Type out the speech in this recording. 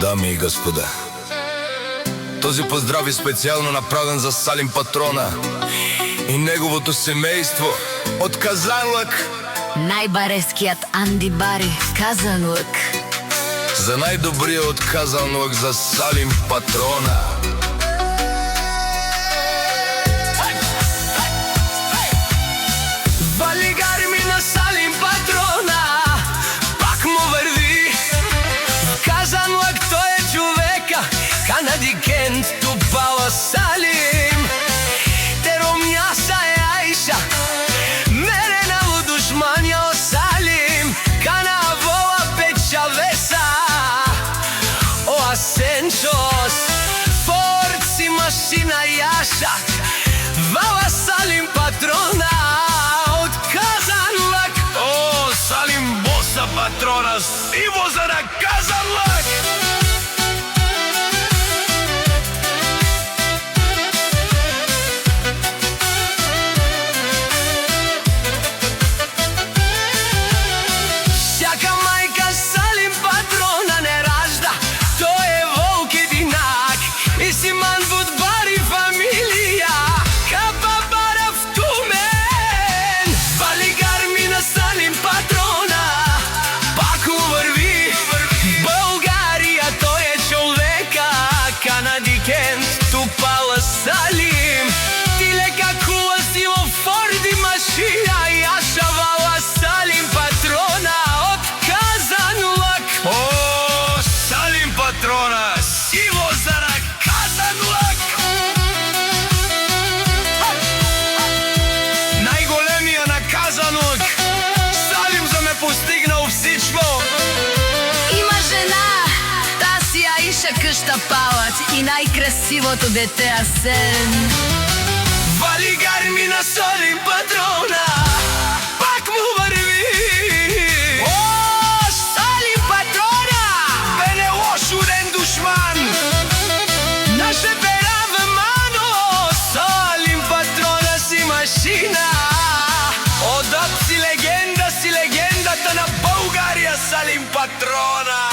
Дами и господа, този поздрав е специјално направен за Салим Патрона и неговото семејство од Казанлък. Најбарескиот Анди Бари, Казанлък. За најдобриот од Казанлък, за Салим Патрона. Вали гарми на Салим Патрона, пак му върви. Казанлък той е човека, Канади Кент тупала Салим. Теромняса е Айша, мерена у душмања о Салим. Кана вола печавеса, о Асенчос, форци машина Јаша, вала Салим Патрона. Патрона, сиво за на Казанлък! Всяка майка Салим Патрона не ражда, той е волк единак и си манвуд бари фамилија, капа бара в тумен. Вали гарми на Салим Патрона, Канади Кент тупала Салим. Ти лека кула си во Форди машина, Јаша вала Салим Патрона од Казанлък. О, Салим Патрона, сиво за на Казанлък! Најголемија на Казанлък, Салим за ме постигнал всичко. Има жена, таси Аиша къща палат и најкрасивото дете Асен. Вали гарми на Салим Патрона, пак му върви. О, Салим Патрона, бе не лошуден душман, наше берава мано. Салим Патрона си машина, одат си легендата на Българија, Салим Патрона.